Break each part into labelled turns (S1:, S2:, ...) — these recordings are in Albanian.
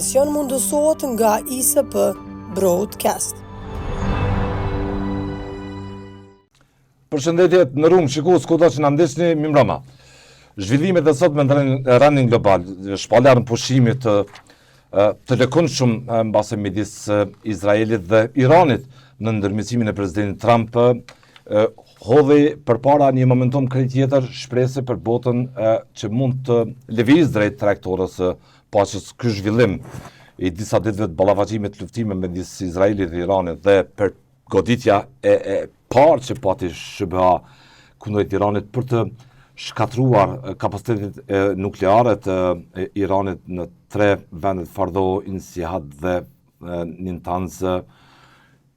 S1: emision mundësohet nga ISP Broadcast.
S2: Përshëndetje në rrumë, shikues kudo që na ndesni, mirëmbrëma. Zhvillimet e sotme në rëndin global, shpallja në pushimit të lëkundshëm mbase midis Izraelit dhe Iranit në ndërmjetësimin e presidentit Trump hodhi përpara një momentum krejt tjetër shpresë për botën që mund të lëvizë drejt trajektorës së paqes. Ky zhvillim i disa ditëve të ballafaqimit të luftime midis Izraelit dhe Iranit dhe për goditja e parë që pati SBA kundrejt Iranit për të shkatruar kapacitetet nukleare të Iranit në 3 vendet Fordo, Insihad dhe Natanz,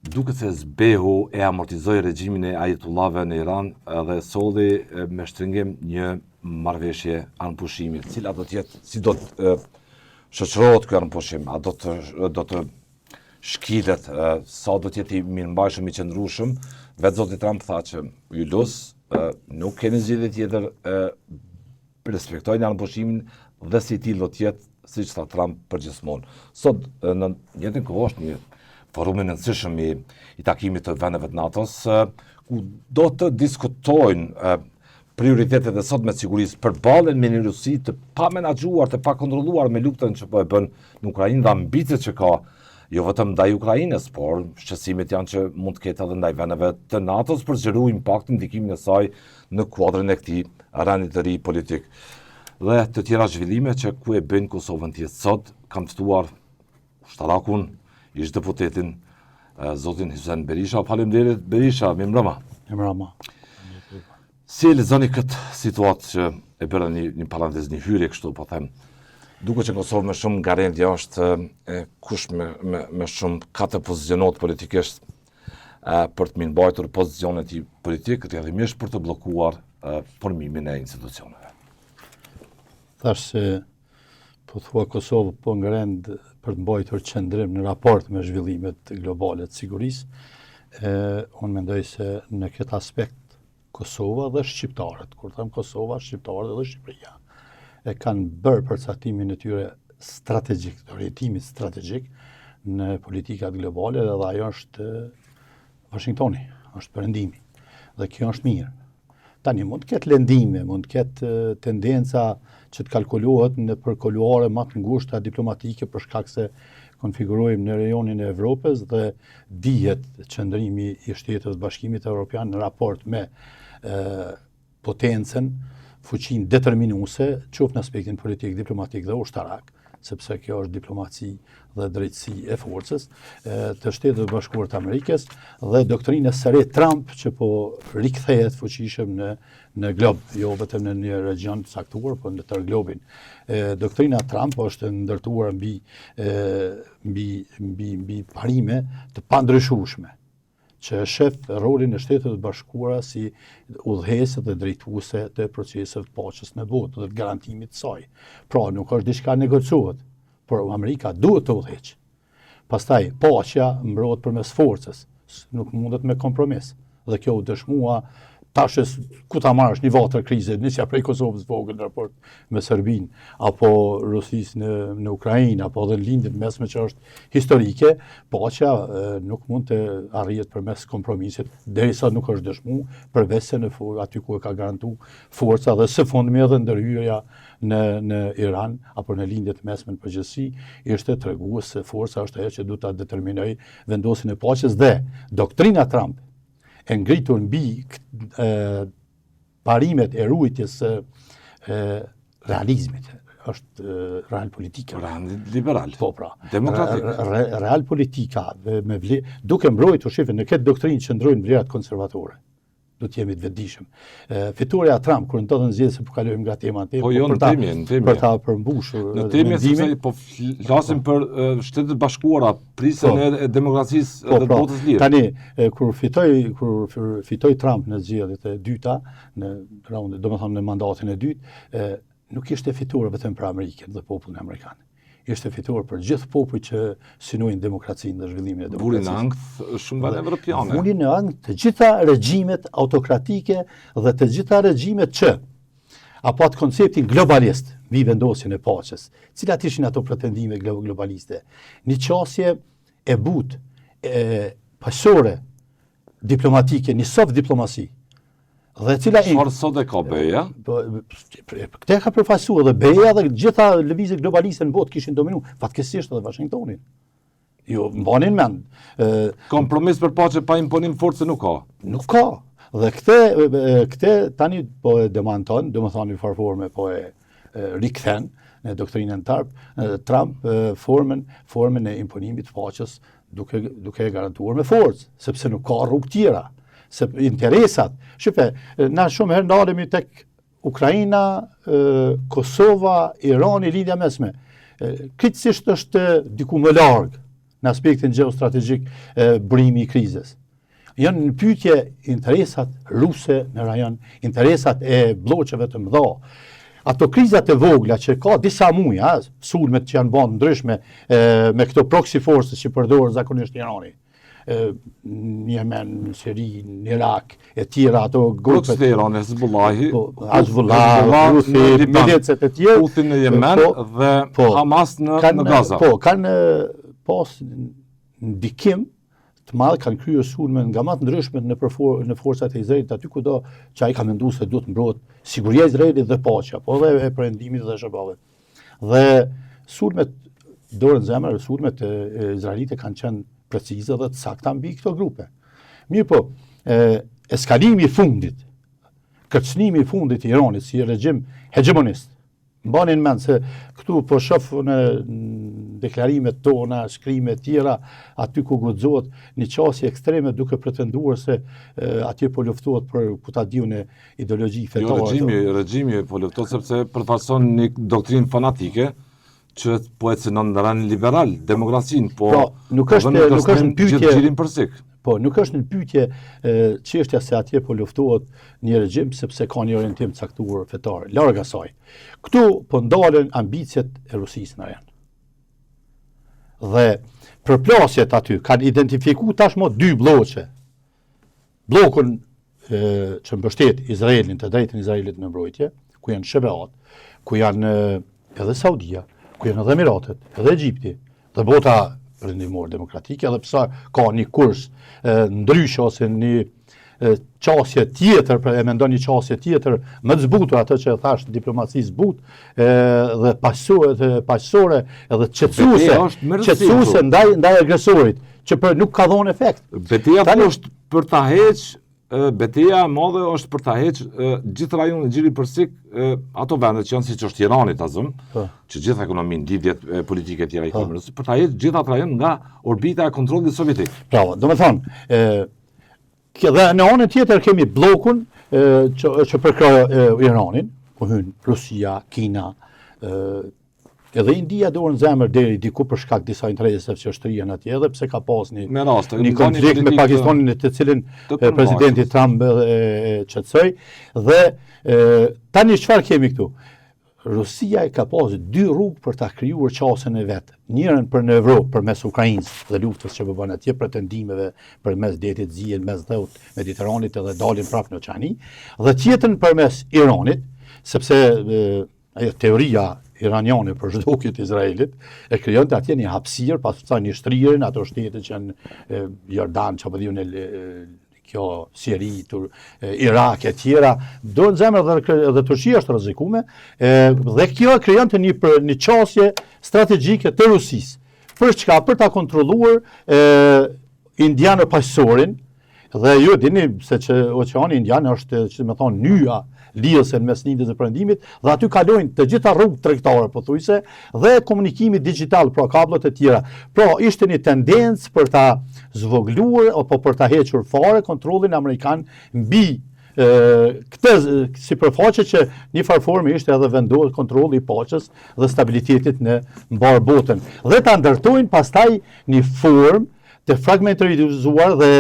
S2: duket se SBU e amortizoi regjimin e ajatullahëve në Iran dhe solli me shtringim një marrëveshje anëpushimi, cila do të jetë, si do të shoqërohet ky anëpushim, a do të shkilet, sa do të jetë i mirëmbajshëm, i qëndrueshëm. Vetë zoti Trump tha që ju lus, nuk keni zgjidhje tjetër, respektojnë anëpushimin dhe si tillë do të jetë, siç tha Trump përgjithmonë. Sot në njëjtën kohë është një forum i rëndësishëm i takimit të vendeve të NATO-s, ku do të diskutojnë prioritetet e sotme të sigurisë përballjen me një Rusi të pamenaxhuar, të pakontrolluar me luftën që po e bën në Ukrainë dhe ambicet që ka jo vetëm ndaj Ukrainës, por shqetësimet janë që mund të ketë edhe ndaj vendeve të NATO-s për zgjeruar impaktin, ndikimin e saj në kuadrin e këtij rani të ri politik. Dhe të tjera zhvillime që ku e bën Kosovën tjetë sot, kam ftuar ushtarakun, ish deputetin, zotin Hysén Berisha. Faleminderit Berisha, mirëmbrëma.
S3: Mirëmbrëma.
S2: Si e lexoni këtë situatë që e bëra një parantezë, një hyrje kështu, po them. Duke që Kosovë me shumë nga rendja është kush me shumë ka të pozicionohet politikisht për të mirëmbajtur pozicionet i politik, rrjedhimisht për të bllokuar formimin e institucioneve.
S3: Thash se po thua Kosovë po ngrend për të mbajtur qëndrim në raport me zhvillimet globale të sigurisë. Unë mendoj se në këtë aspekt Kosova dhe shqiptarët, kur them Kosova, shqiptarët dhe Shqipëria, e kanë bërë përcaktimin e tyre strategjik, orientimit strategjik në politikat globale dhe ajo është Washingtoni, është perëndimi. Dhe kjo është mirë. Tani mund të ketë lëndime, mund të ketë tendenca që të kalkulohet në përkoluare më të ngushta diplomatike për shkak se konfigurojmë në rajonin e Evropës dhe dihet qëndrimi i Shtetit Bashkimit Evropian në raport me potencën, fuqinë determinuese, qoftë në aspektin politik, diplomatik dhe ushtarak, sepse kjo është diplomaci dhe drejtësi e forcës të Shtetit Bashkuar të Amerikës dhe doktrina së re Trump që po rikthehet fuqishëm në glob, jo vetëm në një region të caktuar, por në tërë globin. Doktrina Trump është ndërtuar mbi parime të pandryshueshme, që shef rolin e Shtetit Bashkuara si udhëheqës dhe drejtuese të proceseve të paqes në botë dhe të garantimit të saj. Pra nuk është diçka negociohet, por Amerika duhet të udhëheqë. Pastaj paqja mbrohet përmes forcës, nuk mundet me kompromis. Dhe kjo u dëshmua tash ku ta marrësh një vatër krize, nisja prej Kosovës vogël në raport me Serbinë, apo Rusisë në Ukrainë, apo edhe në lindjen mesme që është historike, paqja nuk mund të arrihet përmes kompromisit, derisa nuk është dëshmuar, përveç se në aty ku e ka garantuar forca dhe së fundmi edhe ndërhyrja në Iran apo në lindjet mesme në përgjithësi, ishte tregues se forca është ajo që duhet ta determinojë vendosjen e paqes dhe doktrina Trump e ngritur mbi parimet e ruajtjes së realizmit. Është real politika.
S2: Liberal.
S3: Po pra.
S2: Demokratik.
S3: Real politika me duke mbrojtur shifën në këtë doktrinë që ndrojnë vlerat konservatore. Do të jemi të vetëdijshëm. Fituria e Trump kur ndodhen zgjedhjet po kalojmë nga tema
S2: po jo në temje.
S3: Për ta përmbushur.
S2: Në temje sepse po flasim për Shtetet Bashkuara, prisën e demokracisë dhe të botës lirë.
S3: Tani kur fitoi Trump në zgjedhjet e dyta, në raundin, domethënë në mandatin e dytë, nuk ishte fituar vetëm për Amerikën dhe popullin amerikan. Ishte fituar për gjithë popujt që synojnë demokracinë dhe zhvillimin e demokracisë.
S2: Vuri në ankth shumë vende evropiane.
S3: Vuri në ankth të gjitha regjimet autokratike dhe të gjitha regjimet që apo atë konceptin globalist, mbi vendosjen e paqes. Cilat ishin ato pretendime globaliste? Një qasje e butë, paqësore, diplomatike, një soft diplomasi. Dhe cila
S2: Çfarë sot e ka BE-ja?
S3: Këtë ka përfaqësuar dhe BE-ja dhe gjitha lëvizjet globaliste në botë kishin dominu, fatkeqësisht edhe Washingtonin. Jo, mbanin mend.
S2: Kompromis për paqe pa imponim force nuk ka.
S3: Nuk ka. Dhe këtë tani po e demanton, domethënë në farforme po e rikthen në doktrinën Trump formën e imponimit të paqes duke garantuar me forcë, sepse nuk ka rrugë tjera. Se interesat, shqipe, na shumë herë ndalemi tek Ukraina, Kosova, Irani, lidhja mesme. Kritikisht është diku më larg në aspektin gjeostrategjik burimi i krizës. Janë në pyetje interesat ruse në rajon, interesat e bloqeve të mëdha. Ato krizat e vogla që ka disa muaj, sulmet që janë bën ndryshme me këto proxy forces që përdor zakonisht Irani. Në Yemen, në Siri, në Irak, e tjera ato grupet.
S2: Proxy Irani, Hezbollahi,
S3: Hezbollah, Houthi, milicet e tjera.
S2: Houthi në Yemen dhe Hamas në Gaza.
S3: Po, kanë pas ndikim të madh, kanë kryer sulme nga më të ndryshmet në forcat e Izraelit aty kudo që ai ka menduar se duhet mbrojt siguria e Izraelit dhe paqja, po edhe e perëndimit dhe shërbave. Dhe sulmet dorën zemër, sulmet e izraelite kanë qenë precize dhe të sakta mbi këto grupe. Mirë po, eskalimi i fundit, kërcënimi i fundit i Iranit si regjim hegemonist. Mbanin mend se këtu po shoh në deklarimet tona, shkrimet tjera, aty ku guxohet një qasje ekstreme duke pretenduar se atje po luftohet për ku ta diun ideologji fetare.
S2: Jo, regjimi po luftohet sepse përfaqëson një doktrinë fanatike që po e cënon në rani liberal, demokracinë, po
S3: nuk është në pyetje. Po, nuk është në pyetje çështja se atje po luftohet një regjim sepse ka një orientim caktuar fetar, larg asaj. Këtu po ndalen ambicjet e Rusisë në rajon. Dhe përplasjet aty kanë identifikuar tashmë dy bloqe. Bllokun që mbështet Izraelin, të drejtën e Izraelit në mbrojtje, ku janë Shebeat, ku janë edhe Saudia, ku janë edhe Emiratet, edhe Egjipti, dhe bota rendimor demokratike, edhe pse ka një kurs ndryshe ose një qasje tjetër, e mendon një qasje tjetër më të zbutur, atë që thash diplomaci zbut, dhe paqësore edhe qetësuese ndaj agresorit, që nuk ka dhënë efekt.
S2: Betejja është për ta heqë betejja e madhe është për ta heqë gjithë rajonin e Xhirit Persik, ato vende që janë siç është Irani tazëm, që gjithë ekonominë, lidhjet politike tjera i komercit, për ta heqë gjithë ato rajon nga orbita e kontrollit sovjetik.
S3: Bravo, domethënë, dhe në anën tjetër kemi bllokun që përkrah Iranin, ku hyn Rusia, Kina, edhe India dorën zemër deri diku për shkak disa interesave që shtrirën atje, edhe pse ka pas një konflikt me Pakistanin, të cilin presidenti Trump qetësoi. Dhe tani çfarë kemi këtu? Rusia ka pas dy rrugë për ta krijuar qasjen e vet. Njërin për në Evropë përmes Ukrainës dhe luftës që bën atje, pretendimeve përmes detit zihen mes dheut Mediteranit edhe dalin prapë në Oqeani, dhe tjetrën përmes Iranit, sepse ajo teoria iraniane për zhdukjet e Izraelit e krijonte atje një hapësirë pas një shtrirje në ato shtete që janë Jordan, çapo diun kjo Siri, Irak e tjera, do në zemër dhe Turqia është rrezikuar, dhe kjo krijonte një qasje strategjike të Rusisë. Për çka? Për ta kontrolluar Indianë paqësorin, dhe ju dini se që Oqeani Indian është, që më thonë, nyja lidhëse në mes lindjes dhe perëndimit, dhe aty kalojnë të gjitha rrugët tregtare pothuajse dhe komunikimi digjital, pra kablet e tjera. Pra ishte një tendencë për ta zvogluar apo për ta hequr fare kontrollin amerikan mbi këtë sipërfaqe që një farforme ishte edhe vendos kontrolli i paqes dhe stabilitetit në mbar botën. Dhe ta ndërtojnë pastaj një formë të fragmentarizuar dhe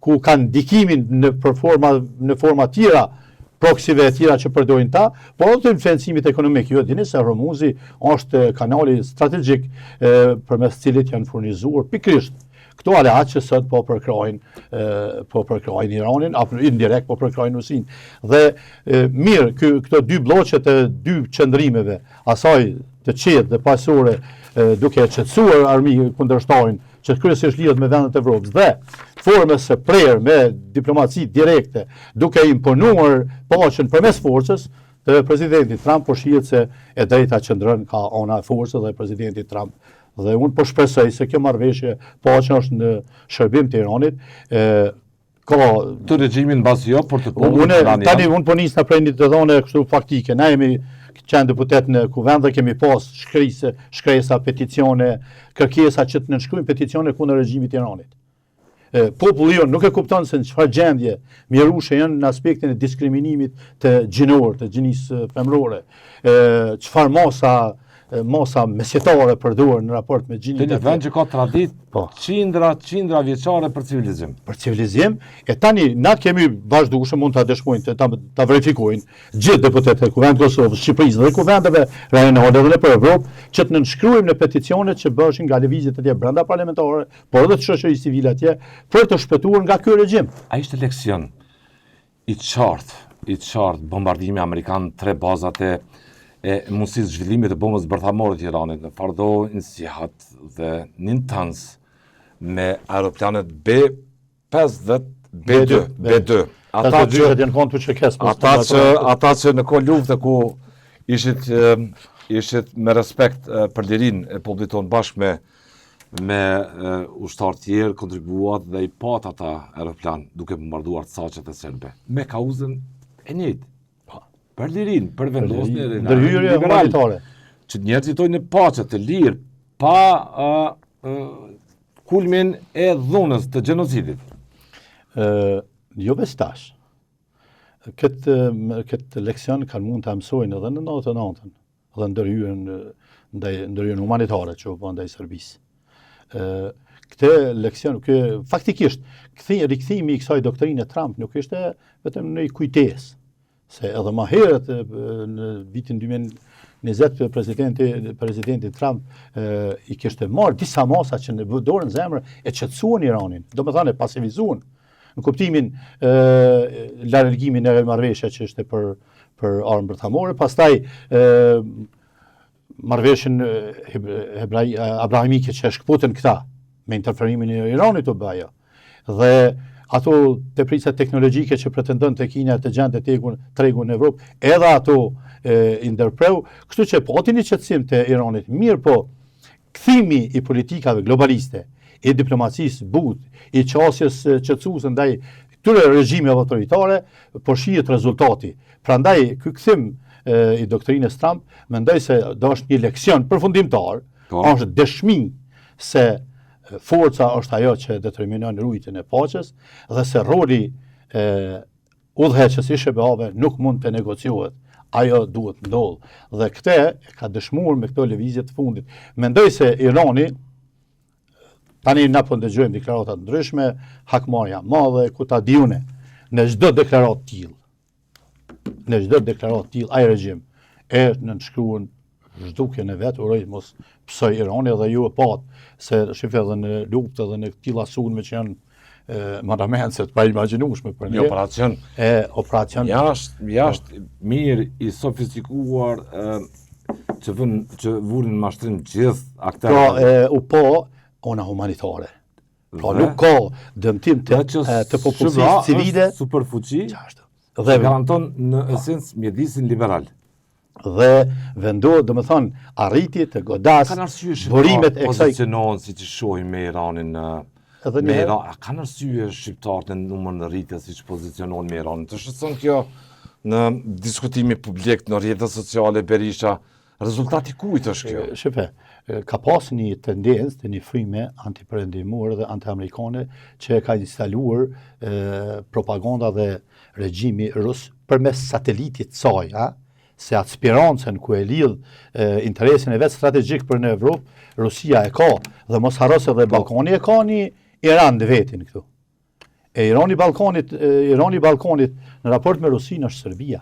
S3: ku kanë ndikimin në forma tjera, proksive e tjera që përdorin ta, por edhe të influencimit ekonomik. Ju dini se Hormuzi është kanali strategjik përmes cilit janë furnizuar pikërisht Këto aleat që sot po përkrojnë Iranin, apo indirekt po përkrojnë Rusin. Dhe mirë, këto dy bloqet e dy qëndrimeve, asaj të qetë dhe pasore, duke qetësuar armi kundërshtarin, që kryesisht lidhet me vendet e Evropës dhe formës së prerë me diplomaci direkte, duke imponuar paqen përmes forcës, të presidenti Trump po shihet se e drejta qëndron ka ana e forcës dhe presidenti Trump. Dhe unë po shpresoj se kjo marrëveshje paqen është në shërbim të Iranit.
S2: Të regjimin mbasi jo, por të
S3: tani unë po nis në prej një të dhone kështu faktike. Na jemi qenë deputet në kuvend dhe kemi pas shkresa, peticione, kërkesa që të nënshkruajnë peticione kundër regjimit të Iranit. Populli jonë nuk e kupton se në çfarë gjendje mjerushe janë në aspektin e diskriminimit të gjinor, të gjinisë femrore, çfarë masa mesjetare përdorur në raport me gjinit.
S2: Në vend që ka traditë qindra vjeçare për civilizim.
S3: Për civilizim, e tani na kemi vazhdueshëm mund ta dëshmojnë, ta verifikojnë gjithë deputetët e Kuvendit të Kosovës, Shqipërisë dhe kuvendeve rajonale dhe për Evropë, që të nënshkruajmë në peticione që bëheshin nga lëvizjet e tjera brenda parlamentare, por edhe të shoqërisë civile atje, për të shpëtuar nga ky regjim.
S2: Ai ishte leksion i qartë bombardimi amerikan 3 bazat e mundësisë zhvillimit të bombës bërthamore të Iranit në Fardo, Insihat dhe Natanz me aeroplanet B-50, B-2. Ata që në kohë lufte ku ishit me respekt për lirin e popullit tonë bashkë me ushtarë tjerë kontribuat dhe i pat ata aeroplan duke bombarduar saqet e serbe. Me kauzën e njëjtë. Për lirin, për vendosjen e
S3: ndërhyrje humanitare.
S2: Që njerëzit jetojnë në paqe, të lirë, pa kulmin e dhunës të gjenocidit.
S3: Jo bestash. Këtë leksion kanë mund të mësojnë edhe në 99-ën, dhe ndërhyrjen humanitare që u bë ndaj Serbisë. Këtë leksion, faktikisht, rikthimi i kësaj doktrine Trump nuk ishte vetëm në kujtesë. Se edhe më herët në vitin 2020 presidenti Trump i kishte marrë disa masa që në dorën zemër e qetësuan Iranin, domethënë e pasivizuan në kuptimin largimin e marrëveshjes që ishte për armë bërthamore, pastaj marrëveshjen abrahimike që shkputën këta me interferimin e Iranit u bëja. Dhe ato teprica teknologjike që pretendon të Kina të gjante tregun në Evropë, edhe ato i ndërpreu, kështu që po një qetësim të Iranit, mirë po, kthimi i politikave globaliste, i diplomacisë butë, i qasjes qetësuese ndaj këtyre regjimeve autoritare, po shihet rezultati. Prandaj ky kthim i doktrinës Trump, mendoj se do është një leksion përfundimtar, është dëshmi se forca është ajo që determinon rujtjen e paqes dhe se roli udhëheqës i SBA-ve nuk mund të negociohet. Ajo duhet ndodh. Dhe këtë ka dëshmuar me këto lëvizje të fundit. Mendoj se Irani tani na po ndëgjojmë deklarata të ndryshme, hakmarrja madhe, ku ta diune, në çdo deklaratë tillë, ai regjim e nënshkruan zhdukjen e vetë, uroj mos pësoj Irani dhe ju e pat, se shifë edhe në luftë dhe në tilla sulme që janë marramenset pa imagjinueshme për ne. Operacion
S2: jashtë mirë i sofistikuar që vurin mashtrim gjithë aktorët.
S3: Po, ona humanitare. Pra nuk ka dëmtim të popullsisë civile.
S2: Superfuqi dhe garanton në esencë mjedisin liberal.
S3: Dhe vendohet, domethënë, arritje të godas burimet e kësaj
S2: pozicionohen siç i shohim me Iranin kanë arsye shqiptarët në numër në rritje siç pozicionohen me Iranin. Të shqetëson kjo në diskutimi publik në rrjetet sociale Berisha, rezultati kujt është kjo?
S3: Shqipe, ka pas një tendencë të një frime antiperëndimore dhe antiamerikane që ka instaluar propaganda dhe regjimi rus përmes satelitit saj, se atë spirancën ku e lidh interesin e vetë strategjik për në Evropë, Rusia e ka, dhe mos harros edhe Ballkani e ka një Iran dhe vetin këtu. E Irani Ballkanit në raport me Rusinë është Serbia.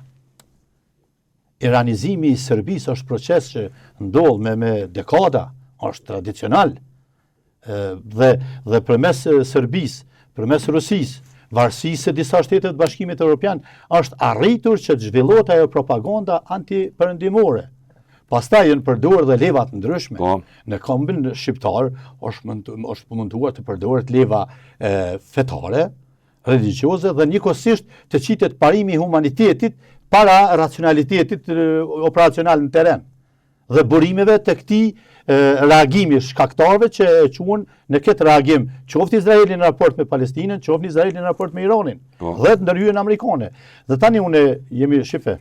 S3: Iranizimi i Serbisë është proces që ndodh me dekada, është tradicional. Dhe përmes Serbisë, përmes Rusisë, varësisë së disa shtete të Bashkimit Evropian, është arritur që të zhvillohet ajo propaganda antiperëndimore. Pastaj janë përdorur dhe leva të ndryshme. Në kombin shqiptar është munduar të përdoret leva fetare, religjioze dhe njëkohësisht të qitet parimi i humanitetit para racionalitetit operacional në teren dhe burimeve të këtij reagimi shkaktarëve që e quhen në këtë reagim qoftë Izraeli në raport me Palestinën, qoftë Izraeli në raport me Iranin dhe të ndërhyrjen amerikane. Dhe tani unë jemi shife,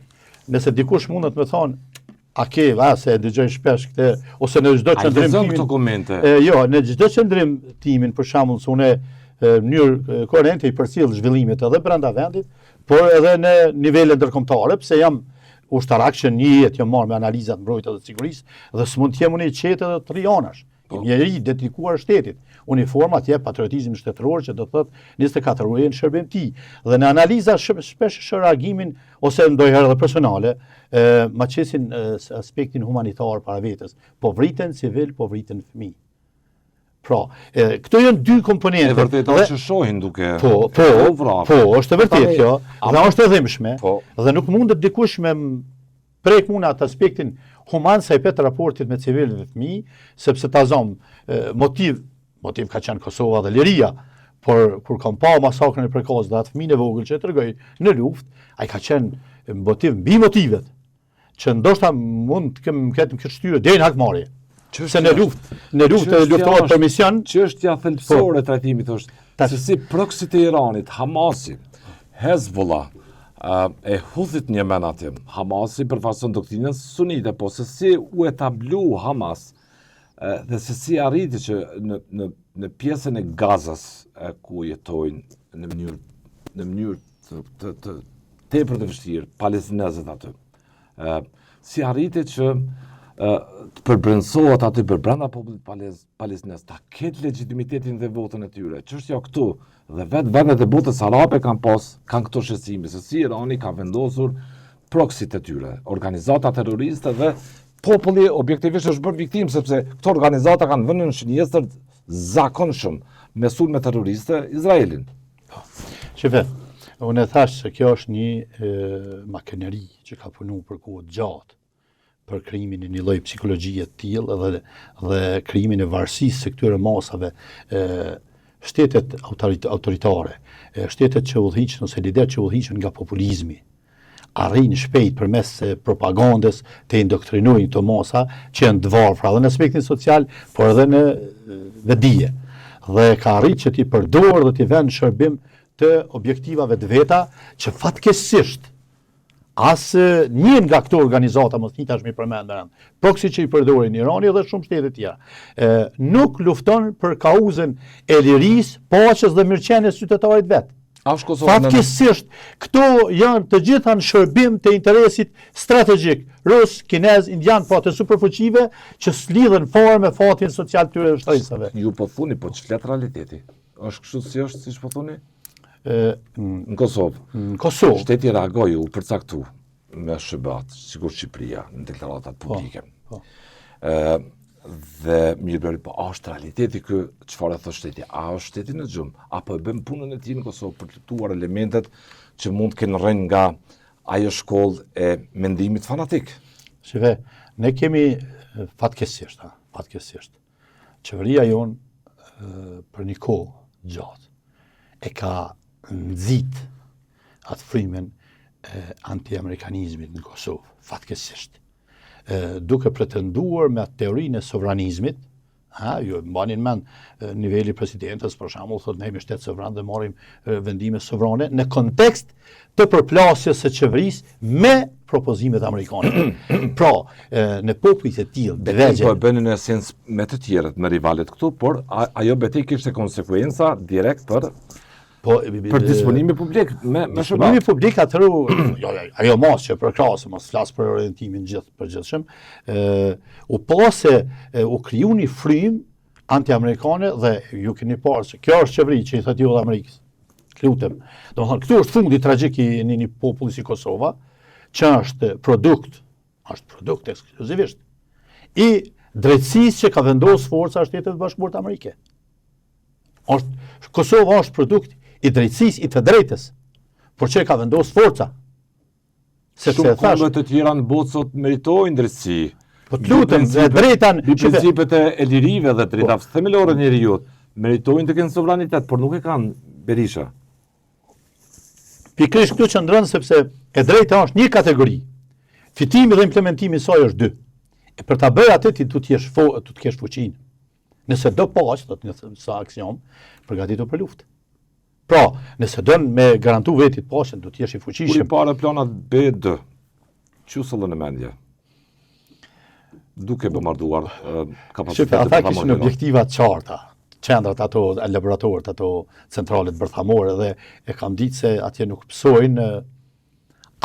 S3: nëse dikush mundet me thonë se dëgjoj shpesh këtë ose në çdo qendrim në çdo qendrim timin për shembull se unë në mënyrë koherente i përcjell zhvillimet edhe brenda vendit, por edhe në nivele ndërkombëtare, pse jam ushtarak që një jetë jam marrë me analizat mbrojtje të sigurisë dhe s'mund të jem unë i qetë edhe të rionash. Njeri dedikuar shtetit. Uniforma atje patriotizmi shtetëror që do të thotë 24 orë në shërbim ti. Dhe në analiza shpesh reagimin ose ndonjëherë edhe personale, ma qesin aspektin humanitar para vetes. Po vriten civil, po vriten fëmijë. Pra, këto janë dy komponente.
S2: E vërtet është që shohin duke.
S3: Po, është e vërtet kjo, dhe është e dhimbshme. Dhe nuk mundet dikush me prek muna atë aspektin human sa i pet raportit me civilët dhe fëmijë, sepse ta zom motiv ka qenë Kosova dhe Liria, por kur kam pa masakrën e Prekaz dhe atë fëmijën e vogël që tregoj në luftë, ai ka qenë motiv mbi motivet që ndoshta mund të ketë shtyre deri në hakmarrje. Se në luftë luftohet për mision.
S2: Çështja thelbësore e trajtimit është se si proksit e Iranit, Hamasi, Hezbollah, e Houthit në Yemen aty, Hamasi përfaqëson doktrinën sunite, po se si u etablu Hamas dhe se si arriti që në pjesën e Gazas ku jetojnë në mënyrë të tepër të vështirë palestinezët aty. Si arriti që të përbrendësohet aty për brenda popullit palestinez, ta ketë legitimitetin dhe votën e tyre. Çështja këtu dhe vetë vendet e botës arabe kanë këto shqetësime se si Irani ka vendosur proksit e tyre, organizata terroriste dhe populli objektivisht është bërë viktim sepse këto organizata kanë vënë në shënjestër zakonshëm me sulme terroriste Izraelin.
S3: Shefe, unë e thash se kjo është një makineri që ka punu për kohë gjatë për krijimin e një lloji psikologjie të tillë dhe krijimin e varësisë së këtyre masave, shtetet autoritare, shtetet që udhëhiqen ose lidet që udhëhiqen nga populizmi, arrin shpejt përmes propagandës të indoktrinojnë këto masa që janë të varfra edhe në aspektin social, por edhe në dije. Dhe ka arrit që t'i përdorë dhe t'i vënë në shërbim të objektivave të veta që fatkeqësisht asë një nga këto organizata, mos një tash mi përmend me rënd, proksi që i përdorin Irani dhe shumë shtete tjera, nuk lufton për kauzën e lirisë, paqes dhe mirëqenies qytetarit vet. Fatkeqësisht, këto janë të gjitha në shërbim të interesit strategjik, rus, kinez, indian, po të superfuqive që s'lidhen fare me fatin social të tyre dhe shtresave.
S2: Ju po thuni, po që flet realiteti? Është kështu si është, siç po thoni? Në Kosovë.
S3: Në Kosovë.
S2: Shteti reagoi u përcaktu me SHBA, sikur Shqipëria, në deklaratat publike. Dhe mirë, po a është realiteti kë çfarë thotë shteti? A është shteti në xhum apo e bën punën e tij në Kosovë për të luftuar elementet që mund të kenë rënë nga ajo shkollë e mendimit fanatik?
S3: Shive, ne kemi fatkeqësisht. Qeveria jonë për një kohë gjatë e ka nxit atë frymën anti-amerikanizmit në Kosovë, fatkeqësisht. Duke pretenduar me atë teorinë e sovranizmit, ju mbanin mend niveli presidentës, për shembull, thotë ne jemi shtet sovran dhe marrim vendime sovrane në kontekst të përplasjes së qeverisë me propozimet amerikane. Pra, në popujt e tillë,
S2: po e bënin në esencë me të tjerët, me rivalet këtu, por ajo betejë kishte konsekwenca direkt për disponimi publik me SHBA.
S3: Disponimi publik atëru, ajo mos që për krahas, mos flas për orientimin përgjithshëm, u pa se u kriju një frym anti-amerikane dhe ju keni parë se kjo është qeveri që i thotë ju dhe Amerikës. Lutem. Domethënë, këtu është fundi tragjik i një populli si Kosova, që është produkt ekskluzivisht i drejtësisë që ka vendosur forca e Shtetit Bashkuar të Amerikës. Kosova është produkt i drejtësisë, i të drejtës, por që ka vendosur forca.
S2: Shumë kombë të tjera në botë sot meritojnë drejtësi.
S3: Po të lutem, drejtan...
S2: Mbi principet e lirive dhe drejta themelore njeriut, meritojnë të kenë sovranitet, por nuk e kanë Berisha.
S3: Pikërisht këtu qëndron sepse e drejta është një kategori. Fitimi dhe implementimi i saj është dy. E për ta bërë atë ti du të kesh fuqinë. Nëse do paqë, do të sa aksion, përgatitur për luftë. Pra, nëse don me garantu vetit paqen, do të jesh i fuqishëm.
S2: Kur i para planat B2, çu sollën në mendje. Duke bombarduar kapacitetet.
S3: Ata kishin objektiva të qarta. Qendrat ato, laboratorët ato, centralet bërthamore dhe e kam ditë se atje nuk pësojnë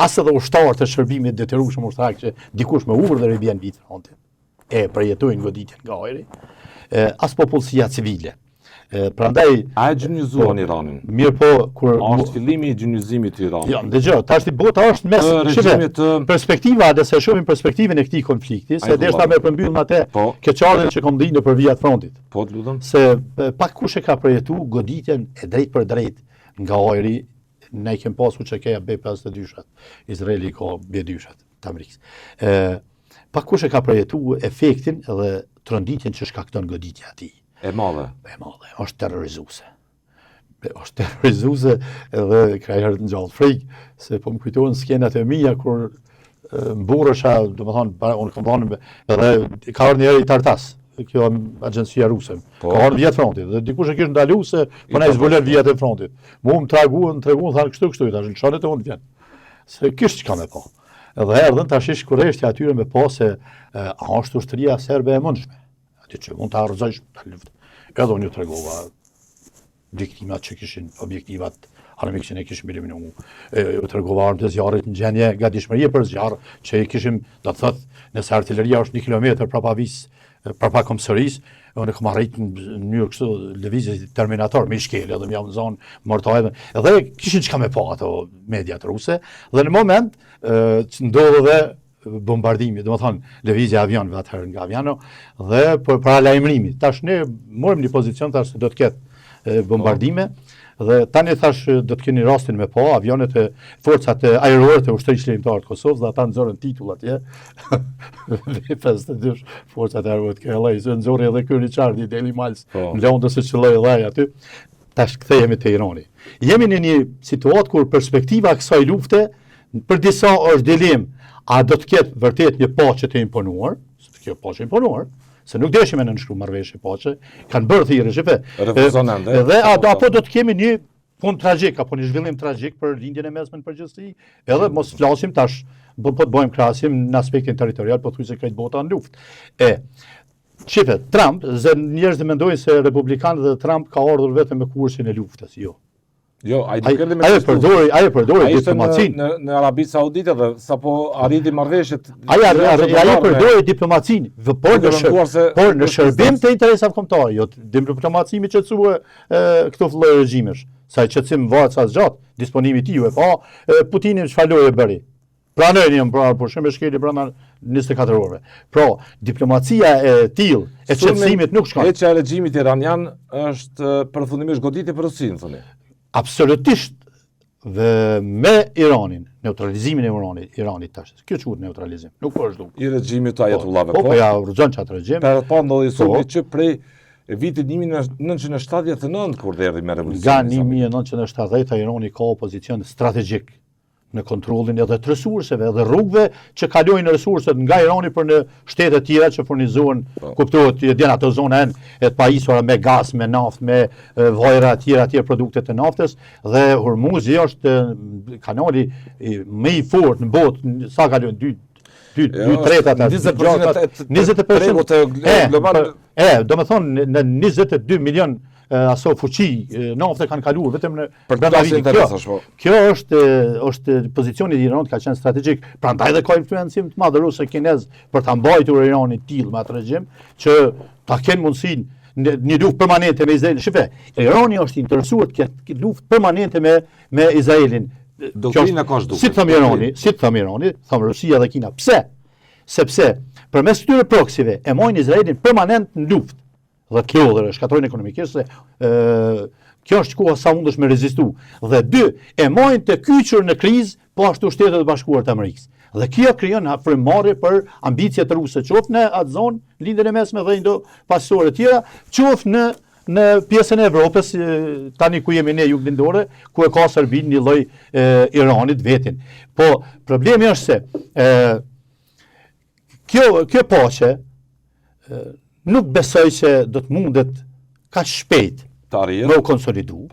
S3: as edhe ushtarët të shërbimit detyrueshëm ushtarak që dikush me urdhër i bjen mbi frontin. E përjetojnë goditjen nga ajri. As popullsia civile. Prandaj
S2: a e gjynjëzuan Iranin?
S3: Mirë po, kur
S2: është fillimi i gjynjëzimit të Iranit.
S3: Jo, dëgjoj, tash bota është mes
S2: regjimit
S3: perspektiva, dhe se shohim perspektivën e këtij konflikti, se derisa me përmbyll atë keqardhën që kam dhinë nëpër vijat frontit.
S2: Po, të lutem.
S3: Se pak kush e ka përjetu goditjen e drejt për drejt nga ajri, ne kem pasur që keja B-52-shat. Izraeli ka B-2-shat të Amerikës. Pak kush e ka përjetu efektin dhe tronditjen që shkakton goditja e tij.
S2: E madhe,
S3: është terrorizuese. Është terrorizuese edhe ka herë të ngjallë frikë, se po më kujtohen skenat e mia kur mburresha, domethënë unë kam dhënë edhe ka ardhur një herë i Tartas, kjo agjencia ruse. Ka ardhur vjet frontit dhe dikush e kishte ndaluar se po na zbulon vjet e frontit. Mu më treguan thanë kështu tash shonet e unë vjen. Se kish çka më po. Edhe erdhën tash kurreshtja atyre me pa se është ushtria serbe e mundshme. Që mund të arrëzojsh të luft. Edhe unë ju tregova viktimat që kishin objektivat armik që ne kishim eliminuar. Ju tregova armët e zjarrit në gjendje gatishmërie për zjarr, që i kishim, do të thotë, nëse artilleria është 1 kilometër prapa prapa Komsërisë, unë kam arritur në mënyrë kështu lëvizje terminator me shkelë, edhe më jam në zonë mortojë. Edhe kishin çka me pa ato mediat ruse, dhe në moment që ndodhi dhe bombardimi, domethënë lëvizja e avionëve atëherë nga Aviano dhe para lajmërimit. Tash ne morëm një pozicion tash se do të ketë bombardime dhe tani thash do të keni rastin me pa avionet e forcat ajrore të ushtrisë lëndore të Kosovës dhe ata nxorën titull atje. 52 forcat ajrore të KLA-s nxorën edhe ky Richard i Deli Miles në Londër se çlloi dhaj aty. Tash kthehemi te Irani. Jemi në një situatë kur perspektiva e kësaj lufte për disa është dilemë. A do të ketë vërtet një paqe të imponuar, se kjo paqe imponuar, se nuk deshim me nënshkruar marrëveshje paqe, kanë bërë thirrje, shefe. Dhe apo do të kemi një fund tragjik apo një zhvillim tragjik për lindjen e mesme në përgjithësi, edhe mos flasim tash, po të bëjmë krahasim në aspektin territorial, po thuaj se krejt bota në luftë. Shefe, Trump, njerëzit mendojnë se republikanët dhe Trump ka ardhur vetëm me kursin e luftës, jo.
S2: Jo, ai duket me
S3: ai përdori diplomacinë
S2: në Arabi Saudite dhe sapo arriti marrëveshjet.
S3: Ai përdori diplomacinë, por në shërbim të interesave kombëtare, jo diplomacimi që thua këto lloj regjimesh. Sa qetësim varet sa zgjat, disponimi i tij e pa Putinin çfarë lloje bëri. Pranojnë jam pra por shumë shkeli brenda 24 orëve. Pra, diplomacia e tillë e qetësimit nuk shkon.
S2: Heqja e regjimit iranian është përfundimisht goditje për Rusinë, thoni.
S3: Absolutisht dhe me Iranin, neutralizimin e Iranit tash. Kjo quhet neutralizim. Nuk po është.
S2: I regjimit të Ajetullahve.
S3: Po ja urxhon çat regjim.
S2: Po ndodhi sulmi që prej vitit 1979 kur erdhi me revolucionin.
S3: Nga 1970 Irani ka opozicion strategjik në kontrollin edhe të resurseve, edhe rrugëve që kalojnë resurset nga Irani për në shtete tjera që furnizohen, kuptohet, janë ato zona e pajisura me gaz, me naftë, me vajra tjera produkte të naftës, dhe Hormuzi është kanali më i fortë në botë, sa kalojnë 2/3 do me thonë në 22 milion aso fuqi nafte kanë kaluar vetëm në brenda vitit. Kjo është pozicioni i Iranit ka qenë strategjik, prandaj dhe ka influencim të madh rus e kinez për ta mbajtur Iranin tillë me atë regjim që ta kenë mundësinë një luftë permanente me Izraelin. Shifë, Irani është interesuar të ketë luftë permanente me Izraelin.
S2: Doktrina ka zhdukur.
S3: Si thëmë Irani, thëmë Rusia dhe Kina. Pse? Sepse përmes këtyre proksive e mojnë Izraelin permanent në luftë. Dhe kjo dhe shkatrojnë ekonomikisht se kjo është koha sa mund është me rezistu. Dhe dy, e majnë të kyqër në krizë, po ashtu Shtetet e Bashkuara të Amerikës. Dhe kjo krijon frymëmarrje për ambicjet ruse, qoftë në atë zonë, lindjen e mesme dhe indo pasore të tjera, qoftë në pjesën e Evropës, tani ku jemi ne juglindore, ku e ka Serbin një lloj Iranit vetin. Po problemi është se kjo paqe nuk besoj se do të mundet kaq shpejt me u konsolidu,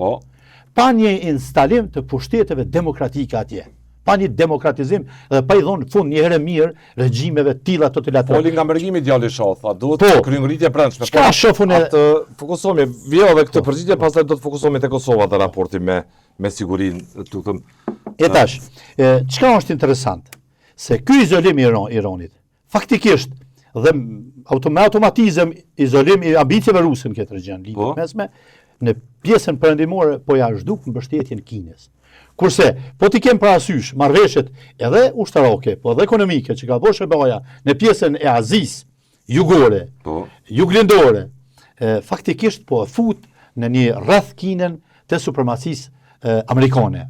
S3: pa një instalim të pushteteve demokratike atje, pa një demokratizim dhe pa i dhonë fund një herë mirë regjimeve tilla totalitar.
S2: Foli nga mërgimi djali Shoh, tha duhet kryengritje brendshme.
S3: Çka shofun
S2: atë fokusohemi, vjellave këtë përgjigje, pastaj do të fokusohemi te Kosova dhe raporti me sigurinë, tu them.
S3: E tash, çka është interesant, se ky izolim i Iranit, faktikisht dhe me automatizëm izolim i ambicjeve ruse në këtë region, lidhje mesme, në pjesën perëndimore po ja zhduk mbështetjen Kinës. Kurse, po t'i kem parasysh marrëveshjet edhe ushtarake, po edhe ekonomike që ka bërë SBA-ja në pjesën e Azisë jugore, juglindore, faktikisht po e fut në një rreth Kinën të supremacisë amerikane.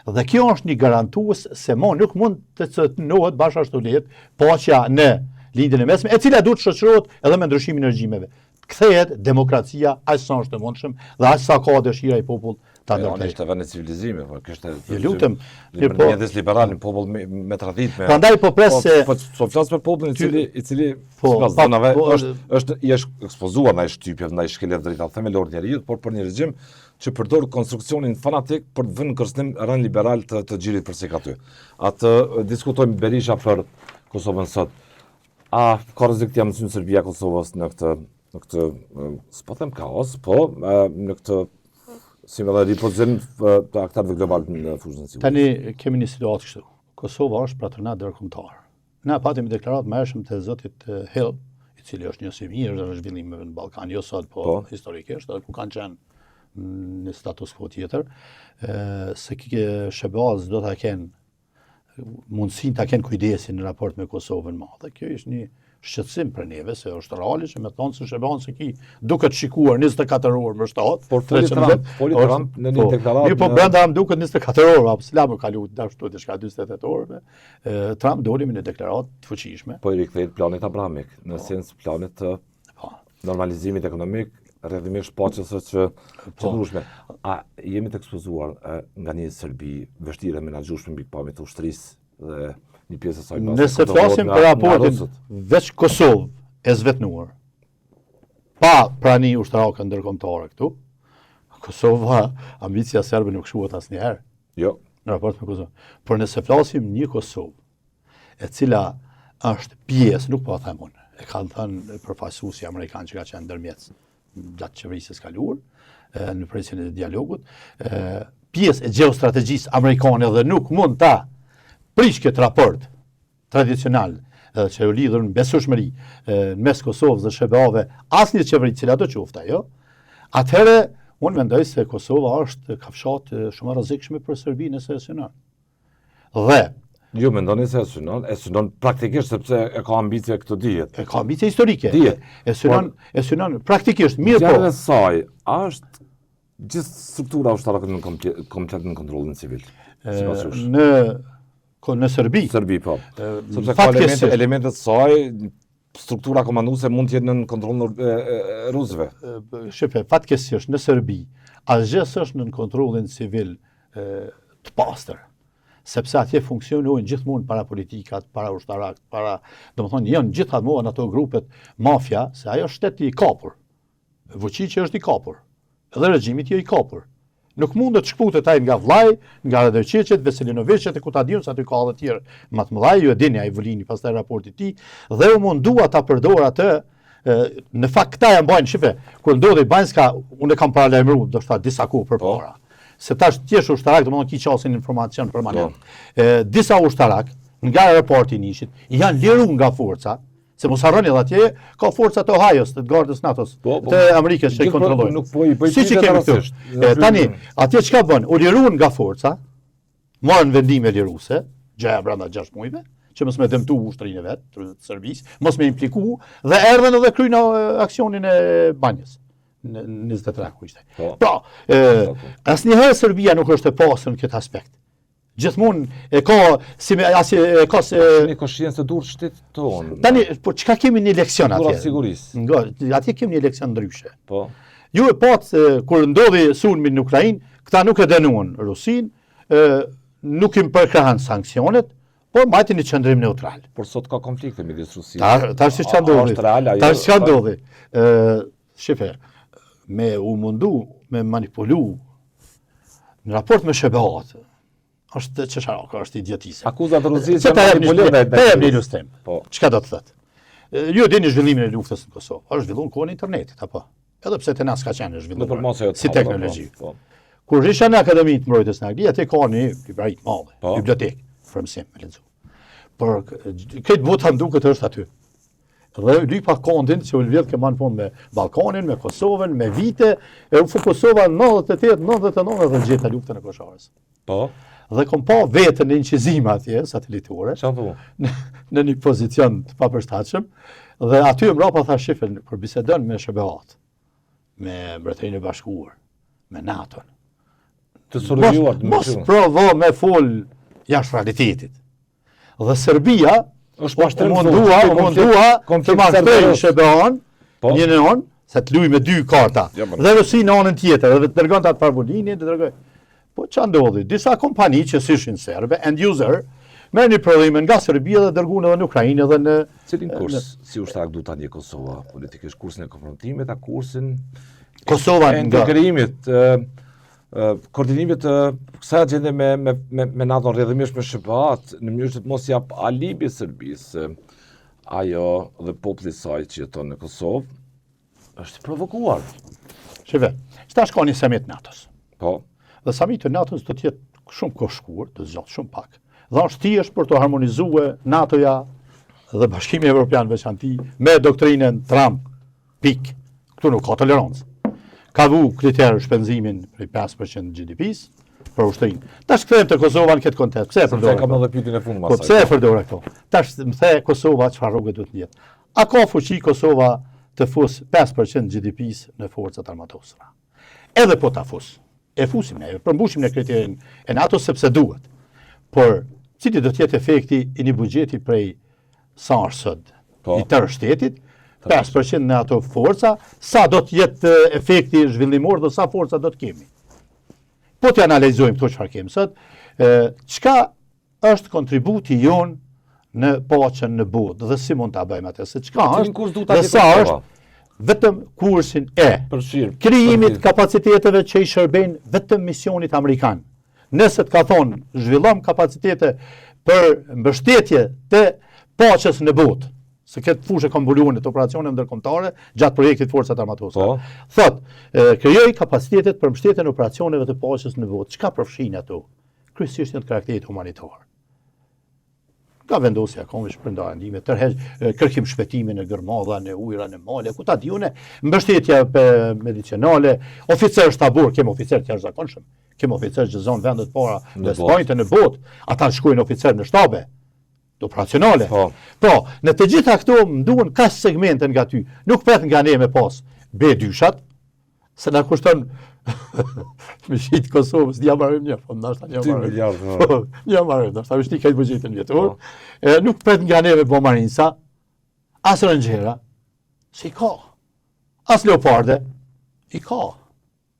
S3: Dhe kjo është një garantues se nuk mund të cënohet bashkështu lehtë paqja në lindjen e mesme, e cila duhet shoqërohet edhe me ndryshimin e regjimeve. Kthehet demokracia aq sa është e mundshëm dhe aq sa ka dëshira i popullit ta ndërtojë.
S2: Është vend e civilizimit, po kjo është.
S3: Ju lutem,
S2: mjedis liberal, një popull me traditë me.
S3: Prandaj po pres se
S2: po flas për popullin i cili sipas zonave është i ekspozuar ndaj shtypjeve, ndaj shkeljes drejta themelor të njerëzit, por për një regjim që përdor konstruksionin fanatik për të vënë në kërcënim rënd liberal të xhirit përsek aty. Atë diskutojmë Berisha për Kosovën sot. A ka rrezik të jamësyn Serbia Kosovës në këtë s'po them kaos, po në këtë si me dhe ripozim të aktarëve global në fushën e sigurisë.
S3: Tani kemi një situatë kështu. Kosova është patronat ndërkombëtar. Ne patëm deklaratë më hershëm të zotit Hill, i cili është një mirë në zhvillimeve në Ballkan, jo sot, po historikisht, edhe ku kanë qenë në status quo tjetër, se SBA-s do ta kenë mundësin ta kenë kujdesin në raport me Kosovën madhe. Kjo është një shqetësim për neve, se është realisht që me thonë se SBA-n se ki duket shikuar 24 orë më shtatë.
S2: Por foli Trump në një deklaratë.
S3: Jo, po brenda am duket 24 orë, apo s'la më kalu dashur diçka 48 orë. Trump doli me një deklaratë të fuqishme.
S2: Po i rikthehet planit Abrahamik, në sens planit të normalizimit ekonomik, rrjedhimisht paqes që qëndrueshme. A jemi të ekspozuar nga një Serbi vështirë menaxhueshme mbi pamjet e ushtrisë dhe një pjesë e saj bashkë.
S3: Nëse flasim për raportin veç Kosovë e zvetnuar, pa prani ushtarake ndërkombëtare këtu, Kosova, ambicia serbe nuk shuhet asnjëherë.
S2: Jo.
S3: Në raport me Kosovë. Por nëse flasim një Kosovë, e cila është pjesë, nuk po a them unë, e kanë thënë përfaqësuesi amerikan që ka qenë ndërmjet gjatë qeverisë së kaluar, në presin e dialogut, pjesë e gjeostrategjisë amerikane dhe nuk mund ta prish këtë raport tradicional që u lidhur në besueshmëri në mes Kosovës dhe SBA-ve, asnjë qeveri cila do qoftë ajo, atëherë unë mendoj se Kosova është kafshat shumë e rrezikshme për Serbinë nëse e synon. Dhe
S2: jo mendoni se e synon praktikisht sepse e ka ambicie këtë dihet.
S3: E ka ambicie historike.
S2: Dihet.
S3: E synon praktikisht, mirë po.
S2: Gjatë saj është gjithë struktura ushtarake në komplet në kontrollin civil.
S3: Në Serbi.
S2: Serbi, po. Sepse ka elementet saj, struktura komanduese mund të jetë në kontrollin e rusëve.
S3: Shefe, fatkeqësisht në Serbi, asgjë s'është në kontrollin civil të pastër. Sepse atje funksionojnë gjithmonë para politikat, para ushtarak, domethënë janë gjithmonë ato grupet mafia, se ajo është shteti i kapur. Vučići është i kapur. Edhe regjimi i kapur. Nuk mundet të shkputet ai nga vllai, nga Radojčićit, Veselinovićit e Kutadiun, sa aty ka edhe të tjerë më të mëdhaj, ju e dini ai Vulini pastaj raporti i tij, dhe u mundua ta përdor atë. Në fakt këta janë bajnë, shife, kur ndodhi Banjska, unë e kam paralajmëruar do të thotë disa kohë përpara. Se tash tjesh ushtarak, domethënë ki qasin informacion permanent. Disa ushtarak nga raporti i Nishit janë liruar nga forca. Se mos harroni edhe atje ka forca të Ohio's, të gardës NATO-s, të Amerikës që i kontrollojnë.
S2: Nuk po i bëj
S3: si që kemi këtu. Tani, atje çka bën? U liruan nga forca, marrën vendime liruese, gjëja brenda 6 muajve, që mos me dëmtu ushtrinë e vet, të Serbisë, mos me impliku dhe erdhën edhe kryejnë aksionin e banjës në 23 ku ishte. Pra, asnjëherë Serbia nuk është e pasur në këtë aspekt. Gjithmonë e ka
S2: një koshiencë të durë shtetit tonë.
S3: Tani, po çka kemi një leksion atje?
S2: Kultura sigurisë.
S3: Atje kemi një leksion ndryshe.
S2: Po.
S3: Ju e patë kur ndodhi sulmi në Ukrainë, këta nuk e dënuan Rusin, nuk im përkrahan sanksionet, por mbajtin një qëndrim neutral.
S2: Por sot ka konflikte midis Rusisë.
S3: Tash ç'a ndodhi? Tash ç'a ndodhi? Shife, me u mundu, me manipulu në raport me Shebeat, është çesharaka, është idiotizëm.
S2: Akuzat e Rusisë janë manipulime.
S3: Po jam një ilustrim.
S2: Po.
S3: Çka do të thotë? Ju dini zhvillimin e luftës në Kosovë. Është zhvilluar kohën e internetit apo? Edhe pse te na s'ka qenë zhvilluar si teknologji.
S2: Po.
S3: Kur isha në Akademinë të Mbrojtjes në Angli, atje ka një libri të madh, bibliotekë, për mësim me lexu. Por këtë botë duket është aty. Dhe lypa kondin që u lidh që në fund me Ballkanin, me Kosovën, me vite, e u Kosova 98, 99 dhe gjeta luftën e Kosovës.
S2: Po.
S3: Dhe kom pa vetën në inqizime atje, satelitore, në një pozicion të papërshtatshëm, dhe aty mbrapa tha shifën, kur bisedon me Shebeat, me Mbretërinë e Bashkuar, me NATO-n.
S2: Të sulmuar,
S3: mos provo me fol jashtë realitetit. Dhe Serbia është mundua të marrë Shebean, një në on, se të luaj me dy karta. Dhe Rusi në anën tjetër, dhe të dërgon atë Parvulinin, të dërgoj. Po ç'a ndodhi? Disa kompani që ishin serbe, end user, merr një prodhim nga Serbia dhe dërguan edhe në Ukrainë edhe në
S2: cilin kurs si ushtarak duhet ta ndjej Kosova politikisht, kursin e konfrontimit, a kursin
S3: Kosova nga
S2: integrimit, koordinimit të kësaj agjende me NATO rrjedhimisht me Shebeat, në mënyrë që të mos jap alibi Serbisë, ajo dhe populli i saj që jeton në Kosovë, është provokuar.
S3: Sheve, tash ka një summit NATO-s.
S2: Po.
S3: Dhe summiti i NATO-s do të jetë shumë kohëshkuar, do të zgjat shumë pak. Dhe është thjesht për të harmonizuar NATO-ja dhe Bashkimi Evropian veçanti me doktrinën Trump. Pik. Këtu nuk ka tolerancë. Ka vu kriterë shpenzimin për 5% GDP-s për ushtrinë. Tash kthehem te Kosova në këtë kontekst. Pse e përdor?
S2: Kam edhe pyetjen e fundit
S3: Po pse e përdor këto? Tash më the Kosova çfarë rrugë duhet të jetë. A ka fuqi Kosova të fus 5% GDP-s në forcat armatosura? Edhe po ta fus. E fusim ne, përmbushim në kriterin e NATO sepse duhet. Por cili do të jetë efekti i një buxheti prej sa është sot i tërë shtetit, 5% në ato forca, sa do të jetë efekti zhvillimor dhe sa forca do të kemi. Po të analizojmë këto çfarë kemi sot, çka është kontributi jon në paqen në botë dhe si mund ta bëjmë atë, se çka është dhe sa është vetëm kursin e krijimit kapaciteteve që i shërbejnë vetëm misionit amerikan. Nëse të ka thonë zhvillom kapacitete për mbështetje të paqes në botë, se këtë fushë ka mbuluar në operacione ndërkombëtare gjatë projektit Forcat Armatosura. Thot, krijoi kapacitetet për mbështetjen e operacioneve të paqes në botë. Çka përfshin ato? Kryesisht janë të karakterit humanitar. Ka vendosja kombësh për ndajme, kërkim shpëtimi në gërmadha, në ujëra, në male, ku ta diune, mbështetja medicinale, oficer shtabur, kem oficer të jashtëzakonshëm, kem oficer që zonë vendet para në Spajnë në botë, ata shkojnë oficer në shtabe, operacionale. Po, në të gjitha këto më duhen ka segmente nga ty, nuk pret nga ne me pas B2-shat, se na kushton me shit Kosovës, një marrëm një, po ndoshta një marrëm. Një marrëm, ndoshta vështi këtë buxhetin vjetor. Nuk pret nga neve bomarinsa, as rëngjera, si ka. As leoparde, i ka.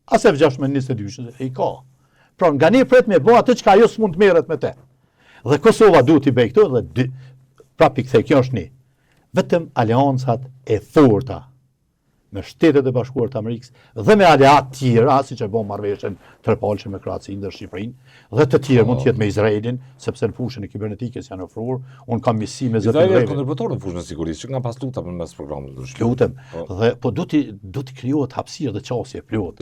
S3: As F-622, i ka. Pra nga ne pret me bo atë që ka ajo s'mund të merret me te. Dhe Kosova duhet i bëj këto dhe prapi kthej, kjo është një. Vetëm aleancat e forta me Shtetet e Bashkuara të Amerikës dhe me aleat tjerë, siç e bën marrëveshjen trepalshme me Kroacinë dhe Shqipërinë, dhe të tjerë mund të jetë me Izraelin, sepse në fushën e kibernetikës janë ofruar, un kam misi me zotin
S2: Izraeli kontributor në fushën e sigurisë, që nga pas luta për mes programit të shkëlqyer.
S3: Lutem, dhe po do të krijohet hapësirë dhe çështje plot.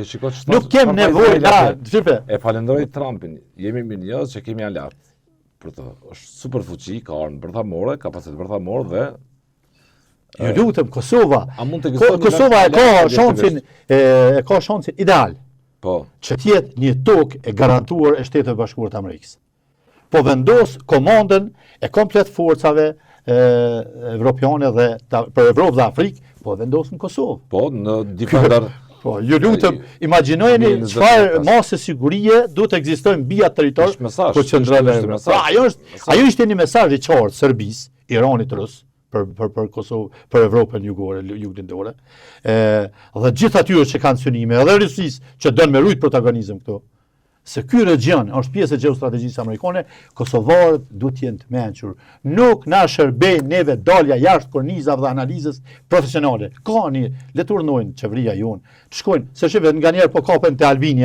S3: Nuk kem nevojë
S2: e falenderoj Trumpin. Jemi mirënjohës që kemi aleat për të. Është super fuqi, ka armë bërthamore, kapacitet bërthamor dhe
S3: ju lutem, Kosova e ka shansin ideal që të jetë një tokë e garantuar e Shtetet e Bashkuara të Amerikës. po vendos komandën e komplet forcave evropiane dhe për Evropë dhe Afrikë, po vendos në Kosovë.
S2: Po, në Defender.
S3: Po, ju lutem, imagjinojeni çfarë masë sigurie duhet të ekzistojë mbi atë territor ku qëndron. Ajo ishte një mesazh i qartë Serbisë, Iranit, Rus për Kosovë, për Evropën jugore, juglindore. Dhe gjithë atyre që kanë synime, edhe Rusisë që don me rujt protagonizëm këtu. Se ky region është pjesë e gjeostrategjisë amerikane, kosovarët duhet të jenë të mençur. Nuk na shërbej neve dalja jashtë kornizave dhe analizës profesionale. Ka një le të urnojnë qeveria jonë, të shkojnë, se shëve nganjëherë po kapen te Albini.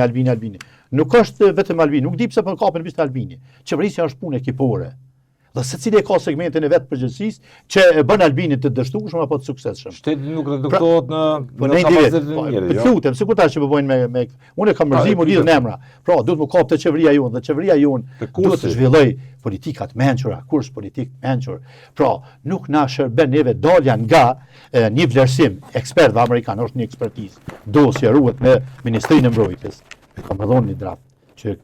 S3: Nuk është vetëm Albini, nuk di pse po kapen mbi Albini. Qeverisja është punë ekipore. Dhe secili e ka segmentin e vet përgjegjësisë që e bën Albinin të dështueshëm apo të suksesshëm.
S2: Shteti nuk reduktohet në
S3: kapacitet e njëri. Po lutem, sikur tash që po bëjnë me unë kam mërzim u lidh në emra. Pra, duhet të kapte qeveria jonë dhe qeveria jonë duhet të zhvilloj politika të mençura, kurs politik mençur. Pra, nuk na shërben neve dalja nga një vlerësim ekspertëve amerikanë, është një ekspertizë. Dosje ruhet me Ministrinë e Mbrojtjes. Kam dhënë një draft që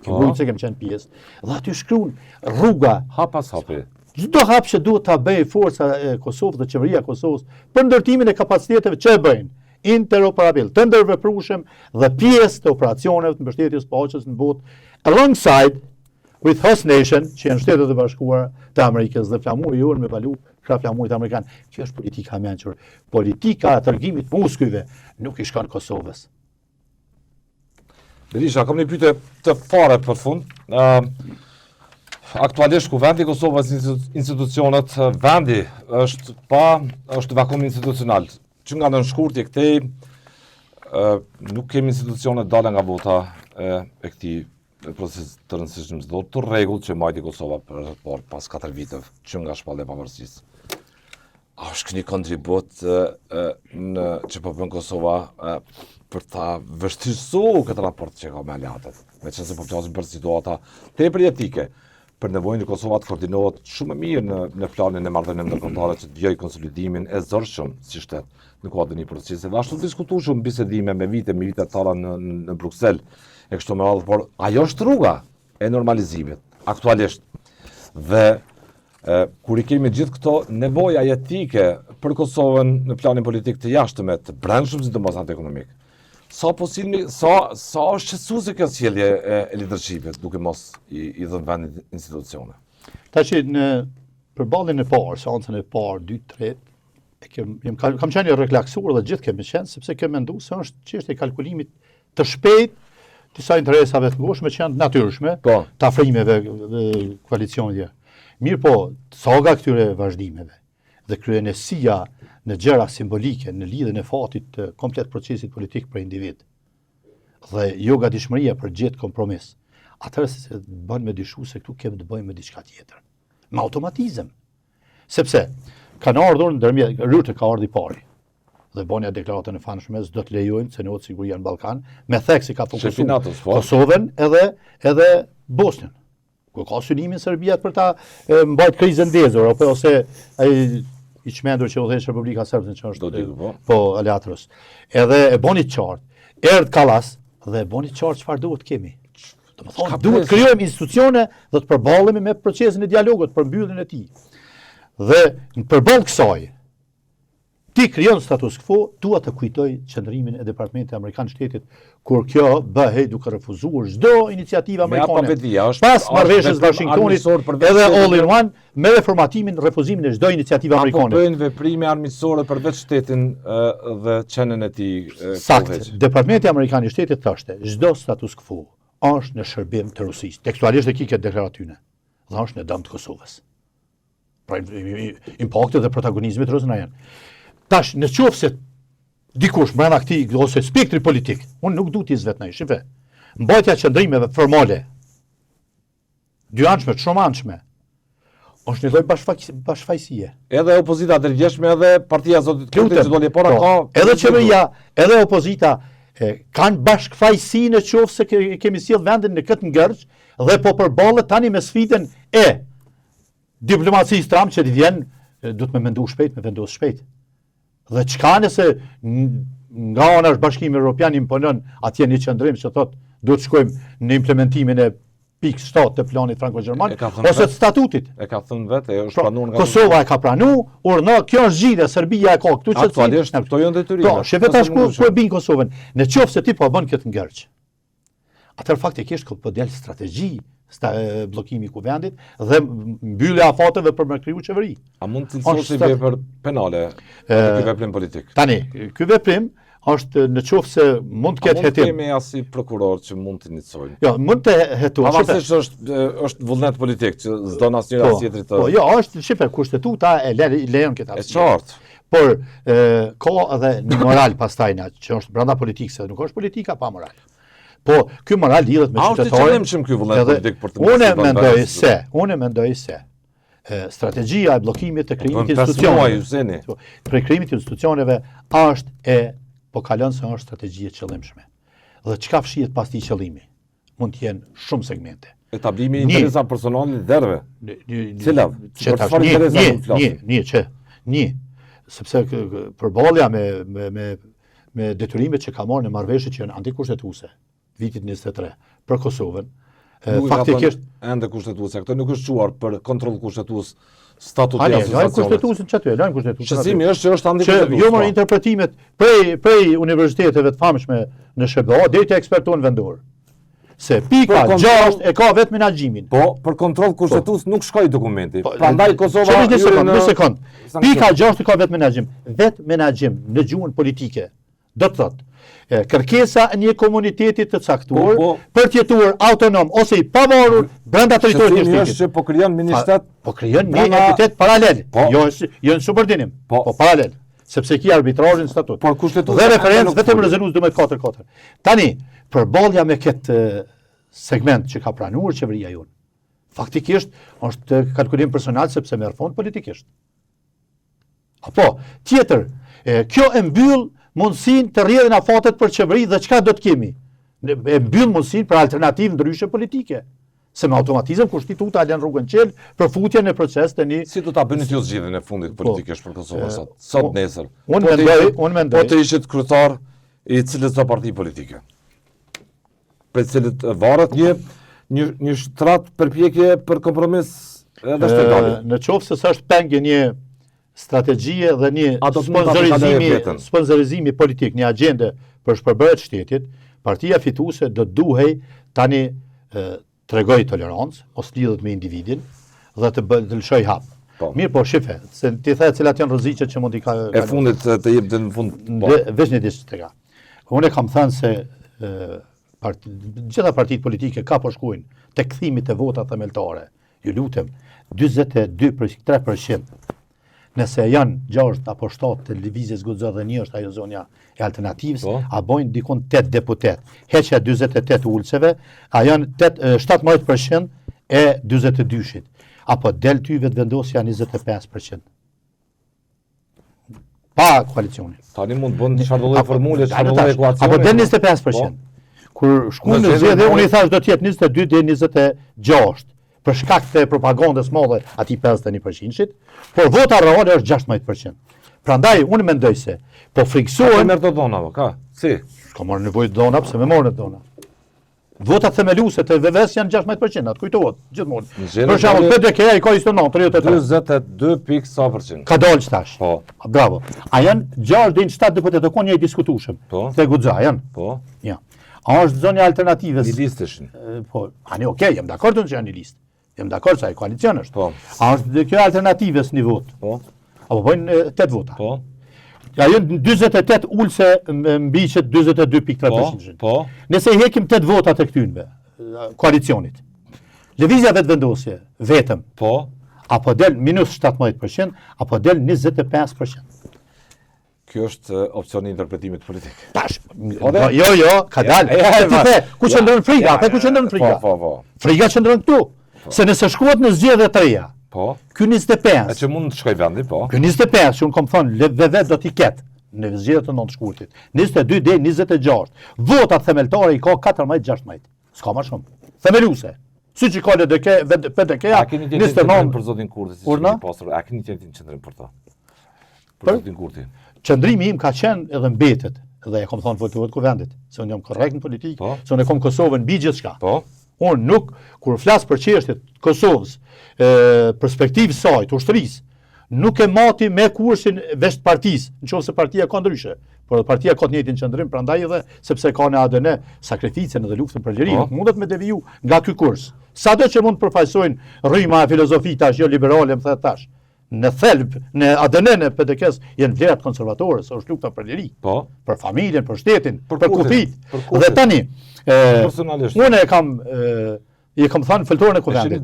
S3: se kem qenë pjesë, dhe aty shkruan rruga
S2: hap pas hapi.
S3: Çdo hap që duhet ta bëjë forca e Kosovës dhe qeveria e Kosovës për ndërtimin e kapaciteteve që e bëjnë interoperabil, të ndërveprueshëm dhe pjesë të operacioneve të mbështetjes paqes në botë, alongside with host nation, që janë Shtetet e Bashkuara të Amerikës dhe flamuri jonë me valutë ka flamurit amerikan. Kjo është politika mençur. Politika e tërgimit muskujve nuk i shkon Kosovës.
S2: Berisha, kam një pyetje të fare për fund. Aktualisht ku vendi i Kosovës institucionet, vendi është vakum institucional. Që nga në shkurtje këtej nuk kemi institucione dalë nga vota e këtij procesi të rëndësishëm të rregull që majti Kosova për pas 4 viteve që nga shpallja e pavarësisë. A është një kontribut që po bën Kosova për ta vështirësuar këtë raport që ka me aleatët, me që se po flasim për situata tepër jetike, për nevojën e Kosovës të koordinohet shumë mirë në planin e marrëdhënieve ndërkombëtare që të vijojë konsolidimin e zorshëm si shtet në kuadrin e proceseve. Dhe ashtu diskutuar shumë bisedime me vite të tëra në Bruksel e kështu me radhë, por ajo është rruga e normalizimit aktualisht. Dhe kur i kemi gjithë këto nevoja jetike për Kosovën në planin politik të jashtëm të brendshëm, sidomos ekonomik. Sa është shqetësuese kjo sjellje e leadershipit, duke mos i dhënë vendit institucione?
S3: Tash në përballjen e parë, seancën e parë, 2-3, kam qenë relaksuar dhe gjithë kemi qenë, sepse kem menduar se është çështje e kalkulimit të shpejtë disa interesave të ngoshtme që janë natyrshme, të afrimeve koalicionit. Mirë po, saga këtyre vazhdimeve dhe kryenesia në gjëra simbolike, në lidhjen e fatit të komplet procesit politik për individ, dhe jo gatishmëria për gjetë kompromis, atëherë se bën me dyshu se këtu kemi të bëjmë me diçka tjetër. Me automatizëm. Sepse kanë ardhur ndërmjet rrugë ka ardhi pari. Dhe bënia deklaratën e famshme, s'do të lejojmë se në siguria në Ballkan, me thekë si ka fokusuar Kosovën edhe Bosnjën. Ku ka synimin Serbia për ta mbajtur krizën ndezur, apo ose ai i çmendur që udhëheq Republika Srpske që është po aleatrës. Edhe e boni qartë, erdh Kallas dhe e boni qartë çfarë duhet kemi. Domethënë duhet krijojmë institucione dhe të përballemi me procesin e dialogut për mbylljen e tij. Dhe përballë kësaj, ti krijon status quo, dua të kujtoj qendrimin e Departamentit Amerikan Shtetit kur kjo bëhej duke refuzuar çdo iniciativë amerikane. Pas marrëveshjes Washingtonit edhe all in one me reformatimin, refuzimin e çdo iniciative amerikane.
S2: Apo bëjnë veprime armiqësore për vetë shtetin dhe qenën e tij.
S3: Sakt. Departamenti Amerikan i Shtetit thoshte, çdo status quo është në shërbim të Rusisë. Tekstualisht e kiket deklaratyne. Dhe është në dëm të Kosovës. Pra impaktet dhe protagonizmit rusë na janë. Tash, në qoftë se dikush brenda këtij ose spektri politik, unë nuk du t'i zvetnoj, shife. Mbajtja e qëndrimeve formale, dyanshme, shumanshme, është një lloj bashkëfaqësie.
S2: Edhe opozita dërgjeshme, edhe partia zotit Kurti që doli para ka.
S3: Edhe qeveria, edhe opozita kanë bashkëfaqësi në qoftë se kemi sjell vendin në këtë ngërç dhe po përballet tani me sfidën e diplomacisë Trump që vjen, duhet me mendu shpejt, me vendos shpejt. Dhe çka nëse nga ana Bashkimi Evropian imponon atje një qendrim që thotë duhet shkojmë në implementimin e pikë 7 të planit franko-gjerman
S2: E ka thënë
S3: ose
S2: vetë.
S3: të statutit.
S2: E ka thënë vetë, e është pranuar nga
S3: Kosova e ka pranu, kjo është zgjidhja, Serbia e ka këtu që
S2: aktualisht këto janë detyrime.
S3: Po, shefe tash ku e bin Kosovën. Në qoftë se ti po bën këtë ngërç. Atëherë faktikisht po del strategji bllokimi i kuvendit dhe mbyllja e afateve për me kriju qeveri.
S2: A mund të cilësosh vepër penale ky veprim politik?
S3: Tani, ky veprim është në qoftë se mund të ketë
S2: hetim.
S3: hetim.
S2: Kemi as si prokuror që mund të iniciojnë.
S3: Jo, mund të hetohet.
S2: Pavarësisht është vullnet politik që s'do asnjëra tjetri të.
S3: Po, jo, është shipe kushtetuta e lejon këtë
S2: arsye. Është qartë.
S3: Por ka edhe një moral pastaj që është brenda politikës, nuk është politika pa moral. Po, ky moral lidhet me qytetarin.
S2: A është qëllimshëm ky vullnet politik për të
S3: Unë mendoj se strategjia e bllokimit të krijimit të institucioneve. Për krijimin e institucioneve është po kalon se është strategji e qëllimshme. Dhe çka fshihet pas këtij qëllimi? Mund të jenë shumë segmente.
S2: Etablimi i interesa personale derve. Cila?
S3: Një. Sepse përballja me detyrimet që ka marrë në marrëveshje që janë antikushtetuese vitit 23 për Kosovën. Faktikisht
S2: ende kushtetuese. Këto nuk është quar për kontroll kushtetues statuti
S3: i asociacionit. Kushtetuesin çaty, lajm kushtetuesin.
S2: Shësimi është që është antikushtetues.
S3: Jo marr interpretimet prej universiteteve të famshme në SBA deri te ekspertuan vendor. Se pika 6 e ka vetë menaxhimin.
S2: Po, për kontroll kushtetues nuk shkoi dokumenti. Prandaj Kosova
S3: një sekond. Pika 6 ka vetë menaxhim. Vetë menaxhim në gjuhën politike do të thotë kërkesa e një komuniteti të caktuar për të jetuar autonom ose i pavarur brenda territorit të shtetit.
S2: Që po krijon ministrat,
S3: po krijon një entitet paralel. Jo në subordinim, po paralel, sepse ki arbitrazhin statut.
S2: Por kushtetuesi
S3: dhe referencë vetëm rezolucion 1244. Tani, përballja me këtë segment që ka pranuar qeveria jonë, faktikisht është kalkulim personal sepse merr fond politikisht. Apo, tjetër, kjo e mbyll mundësin të rrjedhin afatet për qeveri dhe çka do të kemi. E mbyll mundësin për alternativë ndryshe politike. Se me automatizëm kushtetuta lën rrugën qel për futjen në proces të një.
S2: Si do ta bëni ju zgjidhjen e fundit politikisht për Kosovën sot? Sot nesër.
S3: Unë mendoj.
S2: Po të ishit kryetar i cilës do parti politike. Për cilët varet një shtrat përpjekje për kompromis edhe shtetari.
S3: Në qoftë se s'është pengje një strategjie dhe një sponsorizimi politik, një agende për shpërbërjet shtetit, partia fituese do duhej tani tregoj tolerancë, ose lidhet me individin dhe të lëshoj hap. Mirë po shife, se ti the cilat janë rreziqet që mund t'i ka
S2: e fundit të jep në fund.
S3: Veç një diçka të ka. Unë kam thënë se gjitha partitë politike ka po shkojnë te kthimit e vota themeltare. Ju lutem, 42-3%. Nëse janë 6 apo 7 të lëvizjes guxo dhe një është ajo zonja e alternativës, a bojnë dikon 8 deputet. Heqja 48 ulceve, a janë 17% e 42-shit. Apo del ty vetë vendosja 25%. Pa koalicioni.
S2: Tani mund bën çfarë lloj formule, çfarë lloj ekuacioni.
S3: Apo del 25%. Kur shkuan në zgjedhje, unë i thash do të jetë 22 deri 26. Për shkak të propagandës madhe atij 51%-shit, por vota reale është 16%. Prandaj unë mendoj se po friksohen
S2: merr të dona, ka. Si?
S3: Ka marrë nevojë dona pse më morën dona. Votat themeluese të VVS janë 16%, atë kujtohet gjithmonë. Për shembull, PDK-ja i ka
S2: 22.sa%.
S3: Ka dalë tash.
S2: Po.
S3: Bravo. A janë 6 deri në 7 deputetë kanë një diskutueshëm. Te guxa janë.
S2: Po.
S3: Ja. A është zonja alternative?
S2: Një listë.
S3: Po, ani okay, jam dakord që janë një listë. Jam dakord se ai koalicion është.
S2: Po.
S3: A është kjo alternatives një vot?
S2: Po.
S3: Apo bojnë 8 vota?
S2: Po.
S3: Ja janë 48 ulse mbi që 42.3%.
S2: Po.
S3: Nëse i hekim 8 vota të këtynve koalicionit. Lëvizja vetë vendosje vetëm.
S2: Po.
S3: Apo del minus 17%, apo del 25%.
S2: Kjo është opcioni i interpretimit politik.
S3: Tash. Jo, ka dalë. Ku qëndron friga? Ku qëndron friga?
S2: Po.
S3: Friga qëndron këtu. Se nëse shkuat në zgjedhje të reja.
S2: Po.
S3: Ky 25.
S2: E që mund të shkoj vendi, po.
S3: Ky 25, që unë kam thonë, vetë do t'i ketë në zgjedhje të 9 shkurtit. 22 deri 26. Votat themeltare i ka 14-16. S'ka më shumë. Themeluese. Siç i ka PDK-ja, 29
S2: për zotin Kurti, a keni qenë qendrim për to? Për zotin Kurti.
S3: Qëndrimi im ka qenë edhe mbetet, dhe e kam thonë votuat kuvendit, se unë jam korrekt në politikë, se unë e kam Kosovën mbi gjithçka.
S2: Po.
S3: Unë nuk, kur flas për çështjet Kosovës, perspektivës saj të ushtrisë, nuk e mati me kursin veç partisë, nëse partia ka ndryshe, por partia ka të njëjtin qëndrim, prandaj edhe sepse ka në ADN sakrificën dhe luftën për lirinë, mundet me deviju nga ky kurs. Sado që mund të përfaqësojnë rryma e filozofi tash jo liberale, më thënë tash. Në thelb, në ADN e PDK-s janë vlerat konservatore, se është lufta për liri, për familjen, për shtetin, për kufit. Dhe tani, unë e kam thënë fëltorën e kuvendit.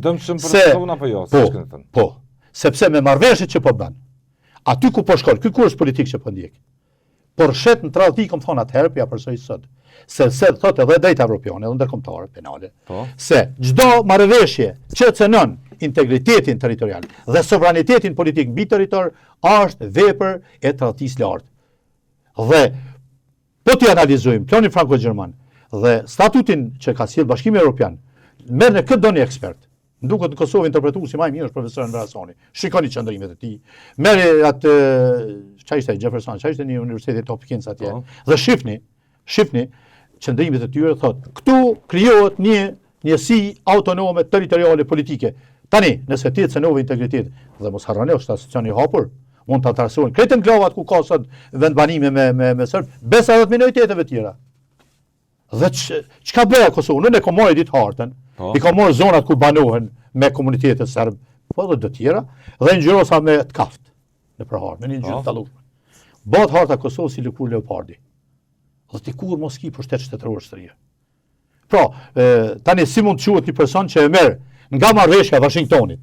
S3: Po, sepse me marrëveshjet që po bën, aty ku po shkon, ky kurs politik që po ndjek, por shet në tradhti kam thonë atëherë, ja përsëri sot, se thotë edhe drejta evropiane, edhe ndërkombëtare penale, se çdo marrëveshje që cënon integritetin territorial dhe sovranitetin politik mbi territor është vepër e tradhtisë lartë. Dhe po t'i analizojmë planin franko-gjerman dhe statutin që ka sjellë Bashkimi Evropian, merr në këtë doni ekspert. Duket në Kosovë interpretuesi më i mirë është profesor Rasoni. Shikoni qëndrimet e tij. Merri atë çfarë ishte Jefferson, çfarë ishte në Universitetin e Hopkins atje. Dhe shifni qëndrimet e tyre thotë, këtu krijohet një njësi autonome territoriale politike. Tani, nëse ti cënove integritet dhe mos harroni është stacioni i hapur, mund ta trasojnë këtë enklavat ku ka sot vendbanime me serb, besa edhe minoriteteve tjera. Dhe çka bëra Kosovë? Unë e kam marrë ditë hartën. I ka marrë zonat ku banohen me komunitetet serb, po edhe të tjera, dhe ngjyrosa me të kaft në përhar, me një ngjyrë të tallur. Bëhet harta Kosovës si lëkur leopardi. Dhe ti kur mos ki pushtet shtetëror shtëria. Pra, tani si mund të quhet një person që e merr nga marrëveshja e Washingtonit.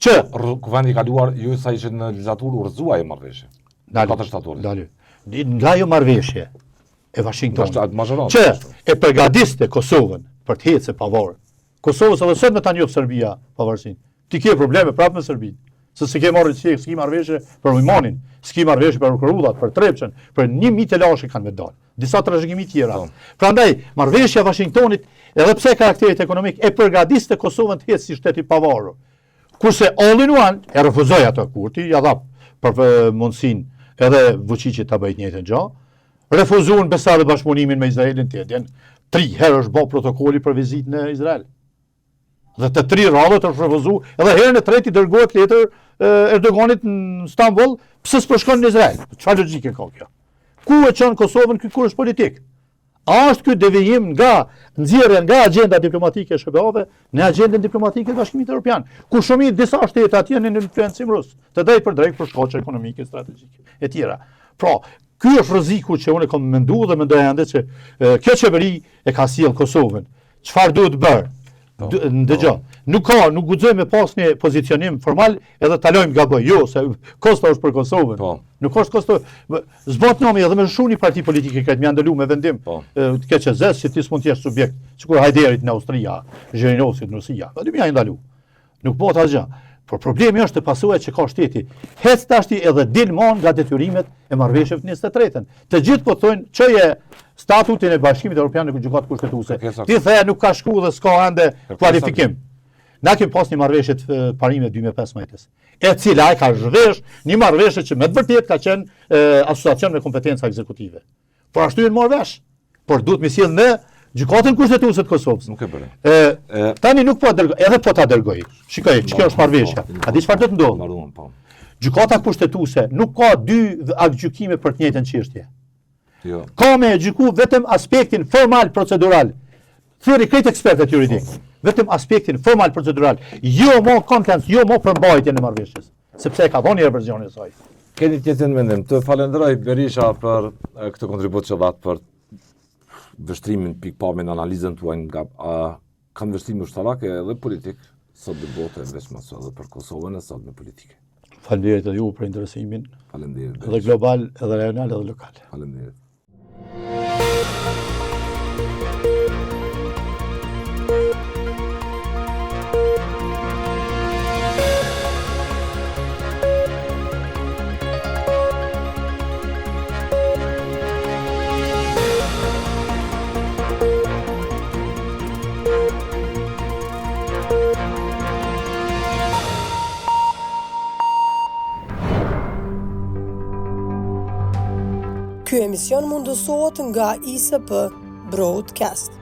S3: Që
S2: kuvendi i kaluar ju sa ishte në legislaturë urrëzuaj e marrëveshje. Katër shtatorit.
S3: Nga jo marrëveshje e Washingtonit. Që e përgatiste Kosovën për të hecë pavarë. Kosovës edhe sot me ta njoh Serbia pavarësinë. Ti ke probleme prapë me Serbinë. Se s'ke marrë s'ki marrëveshje për Ujmanin, s'ki marrëveshje për Korrudhat, për Trepçën, për 1000 të lashe kanë me dalë. Disa trashëgimi tjera. Prandaj, marrëveshja e Washingtonit, edhe pse karakterit ekonomik, e përgatiste Kosovën të hecë si shtet i pavarur. Kurse all in one e refuzoi ato Kurti, ja dha për mundësinë edhe Vučićit ta bëjë të njëjtën gjë. Refuzuan besa dhe bashkëpunimin me Izraelin tjetër. 3 herë është bë protokolli për vizitën në Izrael. Dhe të 3 radhët është refuzu, edhe herën e tretë i dërgohet letër Erdoganit në Stamboll, pse s'po shkon në Izrael? Çfarë logjike ka kjo? Ku e çon Kosovën ky kurs politik? A është ky devijim nga nxjerrja nga agjenda diplomatike e SBA-ve në agjendën diplomatike të Bashkimit Evropian, ku shumë disa shtete atje në influencim rus, të drejtë për drejtë për shkaqe ekonomike, strategjike e tjera. Pra, ky është rreziku që unë kam menduar dhe mendoj ende që kjo qeveri e ka sjell Kosovën. Çfarë duhet bërë? Dëgjoj, nuk guxoj me pas një pozicionim formal edhe ta lojmë gaboj. Jo, se kosto është për Kosovën. Nuk është kosto. Zbot nomi edhe me shuni parti politike këtë më ndalu me vendim. Të keqë zës që ti s'mund të jesh subjekt, sikur Hajderit në Austria, Zhirinovsit në Rusia. Aty më janë ndalu. Nuk bëhet asgjë. Por problemi është të pasojat që ka shteti. Hec tashti edhe dilmon nga detyrimet e marrëveshjeve të 23-ën. Të gjithë po thonë çojë statutin e Bashkimit Evropian në gjykatë kushtetuese. Ti the nuk ka shku dhe s'ka ende klarifikim. Na kemi pas një marrëveshje të parime 2015-s, e cila e ka zhvesh një marrëveshje që me të vërtetë ka qenë asociacion me kompetenca ekzekutive. Por ashtu janë marrë vesh. Por duhet më sjell në gjykatën kushtetuese të Kosovës.
S2: Nuk e bëre.
S3: Tani nuk po dërgoj, edhe po ta dërgoj. Shikoj, ç'kjo është marrëveshja. A di çfarë do të ndodhë? Gjykata kushtetuese nuk ka 2 aktgjykime për të njëjtën çështje.
S2: Jo.
S3: Ka me gjyku vetëm aspektin formal procedural. Thëri këtë ekspertët juridik. Vetëm aspektin formal procedural. Jo mo content, jo mo përmbajtjen e marrëveshjes, sepse ka dhënë versionin e saj.
S2: Keni tjetër mendim. Të falenderoj Berisha për këtë kontribut që dhat për vështrimin pikpamjen analizën tuaj nga kanë vështrime ushtarake edhe politik sot në botë veç më sot edhe për Kosovën e sot në politike.
S3: Faleminderit edhe ju për interesimin.
S2: Faleminderit.
S3: Edhe global, edhe regional, edhe lokal.
S2: Faleminderit.
S1: Ky emision mundësohet nga ISP Broadcast.